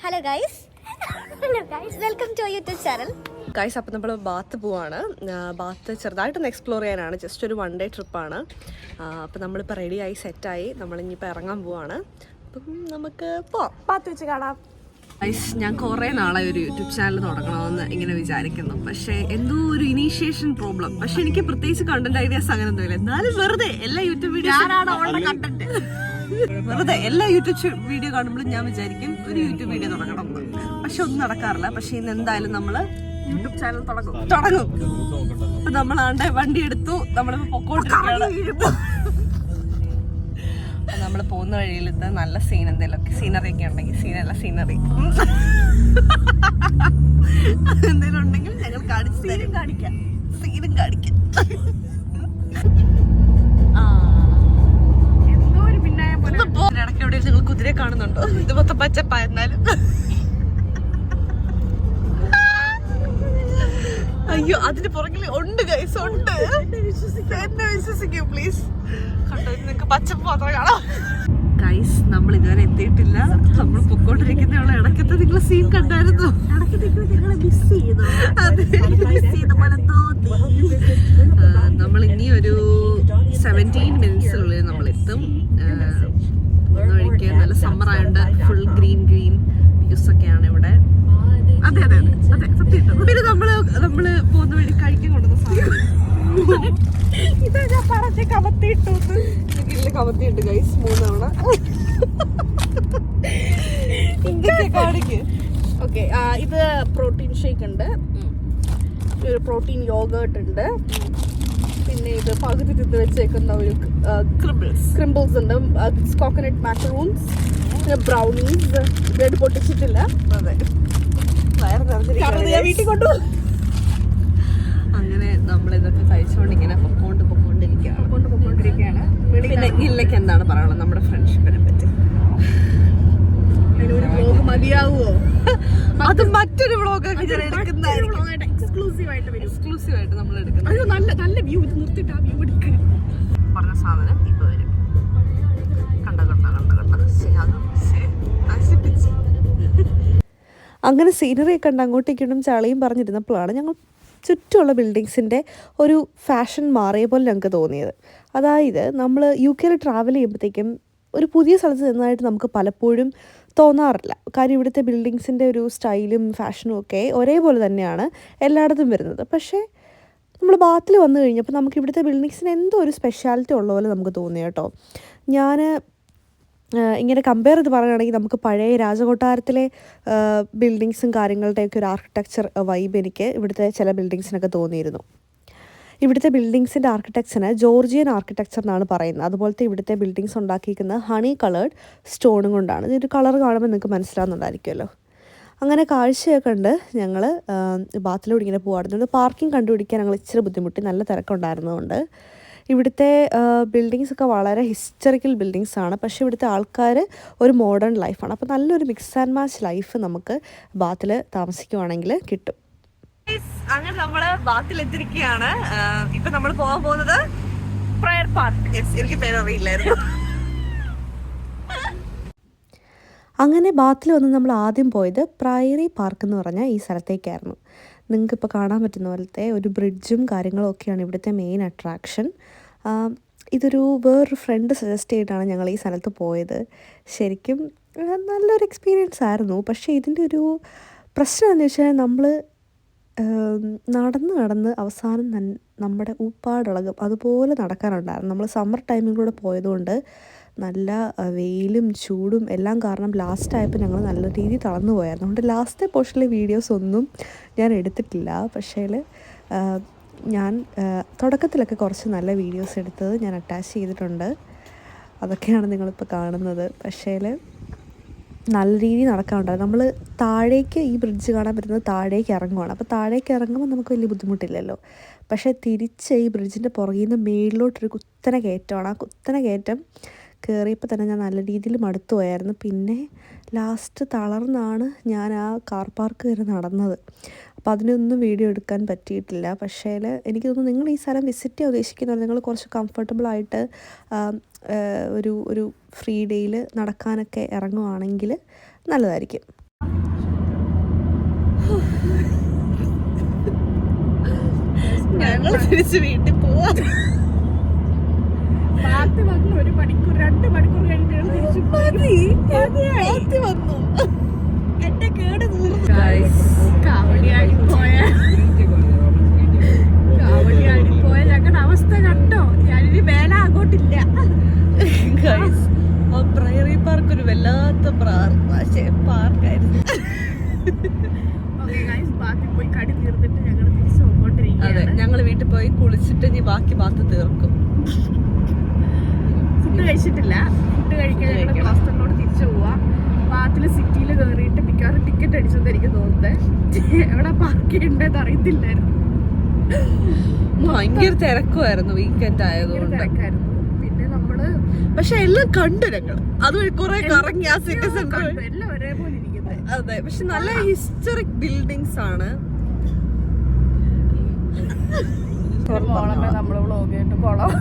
Hello guys welcome to YouTube channel. Guys, അപ്പം നമ്മൾ ബാത്ത് പോവാണ്. ബാത്ത് ചെറുതായിട്ടൊന്ന് എക്സ്പ്ലോർ ചെയ്യാനാണ്, ജസ്റ്റ് ഒരു 1 ഡേ ട്രിപ്പാണ്. അപ്പം നമ്മളിപ്പോൾ റെഡിയായി സെറ്റായി നമ്മളിനിയിപ്പോൾ ഇറങ്ങാൻ പോവാണ്. അപ്പം നമുക്ക് പോവാം, ബാത്ത് വെച്ച് കാണാം. ഗൈസ്, ഞാൻ കുറേ നാളെ ഒരു യൂട്യൂബ് ചാനൽ തുടങ്ങണമെന്ന് ഇങ്ങനെ വിചാരിക്കുന്നു. പക്ഷേ എന്തോ ഒരു ഇനീഷ്യേഷൻ പ്രോബ്ലം. പക്ഷെ എനിക്ക് പ്രത്യേകിച്ച് കണ്ടന്റ് ഐഡിയാസ് അങ്ങനെ ഒന്നുമില്ല. എന്നാലും വെറുതെ എല്ലാ യൂട്യൂബ് വീഡിയോ കാണുമ്പോഴും ഞാൻ വിചാരിക്കും ഒരു യൂട്യൂബ് വീഡിയോ തുടങ്ങണം എന്ന്. പക്ഷെ ഒന്നും നടക്കാറില്ല. പക്ഷെ ഇന്ന് എന്തായാലും നമ്മള് യൂട്യൂബ് ചാനൽ തുടങ്ങും. അപ്പൊ നമ്മളാണ്ട് വണ്ടി എടുത്തു, നമ്മളിപ്പോ പൊക്കോണ്ടിരിക്കുകയാണ്. നമ്മൾ പോകുന്ന വഴിയിലത്തെ നല്ല സീൻ എന്തെങ്കിലുമൊക്കെ സീനറി ഒക്കെ ഉണ്ടെങ്കിൽ സീനറി എന്തെങ്കിലും ഉണ്ടെങ്കിൽ ഞങ്ങൾ കാണിക്കാം. സീനും കാണിക്കാം. ഇടയ്ക്ക് എവിടെ നിങ്ങൾ കുതിരയെ കാണുന്നുണ്ടോ? ഇത് മൊത്തം പച്ചപ്പായിരുന്നാലും. അയ്യോ, അതിന് പുറകിൽ ഉണ്ട് ഗൈസ്, ഉണ്ട്. എന്നെ വിശ്വസിക്കൂ പ്ലീസ്. കണ്ടോ, നിങ്ങൾക്ക് പച്ചപ്പ് മാത്രം കാണാം. ഗൈസ്, നമ്മൾ ഇതുവരെ എത്തിയിട്ടില്ല. നമ്മൾ പൊക്കോണ്ടിരിക്കുന്ന ഇടയ്ക്കത്തെ നിങ്ങൾ സീൻ കണ്ടായിരുന്നു. നമ്മൾ ഇനി ഒരു 17 മിനിറ്റ്സിനുള്ളിൽ നമ്മൾ എത്തും. വഴിക്ക് നല്ല സമ്മർ ആയതുകൊണ്ട് ഫുൾ ഗ്രീൻ വ്യൂസ് ഒക്കെയാണ് ഇവിടെ. അതെ സത്യം. പിന്നെ നമ്മള് പോകുന്ന വഴി കഴിക്കാൻ കൊണ്ടുവന്ന സാധനം ഇതാ ഞാൻ പറഞ്ഞ കമത്തിയിട്ട് ഗൈസ് 3 തവണ ഇതൊക്കെ കാണിക്ക്. ഓക്കെ, ഇത് പ്രോട്ടീൻ ഷേക്ക് ഉണ്ട്, ഒരു പ്രോട്ടീൻ യോഗേർട്ട് ഉണ്ട്, പിന്നെ ഇത് പകുതി തിന്ന് വെച്ചേക്കുന്ന ഒരു ക്രിംബിൾസ് ഉണ്ട്, കോക്കനട്ട് മാക്കറൂൺസ്, പിന്നെ ബ്രൗണീസ്. ബ്രെഡ് പൊട്ടിച്ചിട്ടില്ല. അതെ, വയറ് നിറഞ്ഞിരിക്കുകയാണ്. വീട്ടിൽ കൊണ്ടുപോകും. അങ്ങനെ നമ്മളിതൊക്കെ കഴിച്ചുകൊണ്ട് ഇങ്ങനെ പൊക്കോണ്ടിരിക്കുകയാണ്. പിന്നെ ഇല്ലക്ക് എന്താണ് പറയാനുള്ളത് നമ്മുടെ ഫ്രണ്ട്ഷിപ്പിനെ പറ്റി? മതിയാവുമോ? അത് മറ്റൊരു വ്ളോഗൊക്കെ എക്സ്ക്ലൂസീവായിട്ട് നമ്മൾ എടുക്കുന്നത്. നല്ല വ്യൂ. ഇത് നിർത്തിയിട്ട് ആ വ്യൂ എടുക്കുക. പറഞ്ഞ സാധനം ഇപ്പൊ വരും. കണ്ട അങ്ങനെ സീനറി ഒക്കെ ഉണ്ട്. അങ്ങോട്ടേക്കും ചളിയും പറഞ്ഞിരുന്നപ്പോഴാണ് ഞങ്ങൾ ചുറ്റുമുള്ള ബിൽഡിങ്സിൻ്റെ ഒരു ഫാഷൻ മാറിയ പോലെ ഞങ്ങൾക്ക് തോന്നിയത്. അതായത് നമ്മൾ UK ട്രാവൽ ചെയ്യുമ്പോഴത്തേക്കും ഒരു പുതിയ സ്ഥലത്ത് ചെന്നതായിട്ട് നമുക്ക് പലപ്പോഴും തോന്നാറില്ല. കാര്യം ഇവിടുത്തെ ബിൽഡിങ്സിൻ്റെ ഒരു സ്റ്റൈലും ഫാഷനും ഒക്കെ ഒരേപോലെ തന്നെയാണ് എല്ലായിടത്തും വരുന്നത്. പക്ഷേ നമ്മൾ ബാത്തിൽ വന്നു കഴിഞ്ഞപ്പോൾ നമുക്ക് ഇവിടുത്തെ ബിൽഡിങ്സിന് എന്തോ ഒരു സ്പെഷ്യാലിറ്റി ഉള്ള പോലെ നമുക്ക് തോന്നി കേട്ടോ. ഞാൻ ഇങ്ങനെ കമ്പയർ ചെയ്ത് പറയുകയാണെങ്കിൽ നമുക്ക് പഴയ രാജകൊട്ടാരത്തിലെ ബിൽഡിങ്സും കാര്യങ്ങളുടെയൊക്കെ ഒരു ആർക്കിടെക്ചർ വൈബ് എനിക്ക് ഇവിടുത്തെ ചില ബിൽഡിങ്സിനൊക്കെ തോന്നിയിരുന്നു. ഇവിടുത്തെ ബിൽഡിങ്സിൻ്റെ ആർക്കിടെക്ചറിന് ജോർജിയൻ ആർക്കിടെക്ചർ എന്നാണ് പറയുന്നത്. അതുപോലത്തെ ഇവിടുത്തെ ബിൽഡിങ്സ് ഉണ്ടാക്കിയിരിക്കുന്നത് ഹണി കളേർഡ് സ്റ്റോണും കൊണ്ടാണ്. ഇതൊരു കളർ കാണുമ്പോൾ നിങ്ങൾക്ക് മനസ്സിലാവുന്നുണ്ടായിരിക്കുമല്ലോ. അങ്ങനെ കാഴ്ചയൊക്കെ ഉണ്ട്. ഞങ്ങൾ ബാത്തിലൂടെ ഇങ്ങനെ പോകുമായിരുന്നു. പാർക്കിംഗ് കണ്ടുപിടിക്കാൻ ഞങ്ങൾ ഇച്ചിരി ബുദ്ധിമുട്ടി, നല്ല തിരക്കുണ്ടായിരുന്നതുകൊണ്ട്. ഇവിടുത്തെ ബിൽഡിങ്സ് ഒക്കെ വളരെ ഹിസ്റ്ററിക്കൽ ബിൽഡിങ്സ് ആണ്. പക്ഷേ ഇവിടുത്തെ ആൾക്കാർ ഒരു മോഡേൺ ലൈഫാണ്. അപ്പോൾ നല്ലൊരു മിക്സ് ആൻഡ് മാച്ച് ലൈഫ് നമുക്ക് ബാത്തിൽ താമസിക്കുവാണെങ്കിൽ കിട്ടും. അങ്ങനെ നമ്മള് ബാത്തിലെത്തിരിക്കുകയാണ്. ഇപ്പൊ നമ്മൾ പോകാൻ പോകുന്നത് പ്രയർ പാർക്ക്. എനിക്ക് പേരറിയില്ലായിരുന്നു. അങ്ങനെ ബാത്തിൽ വന്ന് നമ്മൾ ആദ്യം പോയത് പ്രയറി പാർക്ക് എന്ന് പറഞ്ഞ ഈ സ്ഥലത്തേക്കായിരുന്നു. നിങ്ങൾക്കിപ്പോൾ കാണാൻ പറ്റുന്ന പോലത്തെ ഒരു ബ്രിഡ്ജും കാര്യങ്ങളും ഒക്കെയാണ് ഇവിടുത്തെ മെയിൻ അട്രാക്ഷൻ. ഇതൊരു വേറൊരു ഫ്രണ്ട് സജസ്റ്റ് ചെയ്തിട്ടാണ് ഞങ്ങൾ ഈ സ്ഥലത്ത് പോയത്. ശരിക്കും നല്ലൊരു എക്സ്പീരിയൻസ് ആയിരുന്നു. പക്ഷേ ഇതിൻ്റെ ഒരു പ്രശ്നം എന്ന് വെച്ചാൽ നമ്മൾ നടന്ന് അവസാനം നമ്മുടെ ഊപ്പാടിളകും അതുപോലെ നടക്കാനുണ്ടായിരുന്നു. നമ്മൾ സമ്മർ ടൈമിലൂടെ പോയതുകൊണ്ട് നല്ല വെയിലും ചൂടും എല്ലാം കാരണം ലാസ്റ്റായപ്പോൾ ഞങ്ങൾ നല്ല രീതിയിൽ തളർന്നു പോയായിരുന്നു. അതുകൊണ്ട് ലാസ്റ്റത്തെ പോർഷനിലെ വീഡിയോസ് ഒന്നും ഞാൻ എടുത്തിട്ടില്ല. പക്ഷേ ഞാൻ തുടക്കത്തിലൊക്കെ കുറച്ച് നല്ല വീഡിയോസ് എടുത്തത് ഞാൻ അറ്റാച്ച് ചെയ്തിട്ടുണ്ട്. അതൊക്കെയാണ് നിങ്ങളിപ്പോൾ കാണുന്നത്. പക്ഷേ നല്ല രീതിയിൽ നടക്കാനുണ്ടായിരുന്നു. നമ്മൾ താഴേക്ക് ഈ ബ്രിഡ്ജ് കാണാൻ പറ്റുന്നത് താഴേക്ക് ഇറങ്ങുവാണ്. അപ്പോൾ താഴേക്ക് ഇറങ്ങുമ്പോൾ നമുക്ക് വലിയ ബുദ്ധിമുട്ടില്ലല്ലോ. പക്ഷേ തിരിച്ച് ഈ ബ്രിഡ്ജിൻ്റെ പുറകിൽ നിന്ന് മേളിലോട്ടൊരു കുത്തന കയറ്റമാണ്. ആ കുത്തന കയറ്റം കയറിയപ്പോൾ തന്നെ ഞാൻ നല്ല രീതിയിൽ മടുത്തു പോയായിരുന്നു. പിന്നെ ലാസ്റ്റ് തളർന്നാണ് ഞാൻ ആ കാർ പാർക്ക് വരെ നടന്നത്. അപ്പോൾ അതിനൊന്നും വീഡിയോ എടുക്കാൻ പറ്റിയിട്ടില്ല. പക്ഷേ എനിക്ക് തോന്നുന്നു നിങ്ങൾ ഈ സ്ഥലം വിസിറ്റ് ചെയ്യാൻ ഉദ്ദേശിക്കുന്നത് നിങ്ങൾ കുറച്ച് കംഫർട്ടബിളായിട്ട് ഒരു ഫ്രീ ഡേയിൽ നടക്കാനൊക്കെ ഇറങ്ങുവാണെങ്കിൽ നല്ലതായിരിക്കും. ഞങ്ങൾ തിരിച്ച് വീട്ടിൽ പോവാ. ബാത്തി വന്നു 1 മണിക്കൂർ 2 മണിക്കൂർ കഴിഞ്ഞിട്ട് തിരിച്ചു വന്നു. എന്റെ കേട് കാവടിയാടിപ്പോയ ഞങ്ങളുടെ അവസ്ഥ കണ്ടോ? ഞാനിനി വേല അങ്ങോട്ടില്ല. ആ പ്രയറി പാർക്ക് ഒരു വല്ലാത്ത പാർക്കായിരുന്നു. ബാക്കി പോയി കടി തീർന്നിട്ട് ഞങ്ങൾ തിരിച്ചു പോയിക്കൊണ്ടിരിക്കുകയാണ്. അതെ, ഞങ്ങൾ വീട്ടിൽ പോയി കുളിച്ചിട്ട് ഇനി ബാക്കി ബാത്ത് തീർക്കും. ഫുഡ് കഴിച്ചിട്ടില്ല. ഫുഡ് കഴിക്കാൻ ഞങ്ങൾ ഹോസ്റ്റലിലോട് തിരിച്ചു പോവാ. ബാത്തില് സിറ്റിയിൽ കയറിയിട്ട് മിക്കവാറും ടിക്കറ്റ് അടിച്ചെന്ന് എനിക്ക് തോന്നുന്നത്. എവിടെ പാർക്ക് ചെയ്യണ്ടെന്ന് അറിയത്തില്ലായിരുന്നു. ഭയങ്കര തിരക്കുമായിരുന്നു, വീക്കെൻഡ് ആയതുകൊണ്ട്. തിരക്കായിരുന്നു. പിന്നെ നമ്മള് പക്ഷെ എല്ലാം കണ്ടു ഞങ്ങൾ. അത് കുറെ കറങ്ങി ആ സിറ്റി സെന്റർ എല്ലാം ഒരേപോലെ ഇരിക്കുന്നത്. അതെ, പക്ഷെ നല്ല ഹിസ്റ്ററിക് ബിൽഡിങ്സ് ആണ്. നമ്മള് വ്ളോഗ് ആയിട്ട് കൊളാം.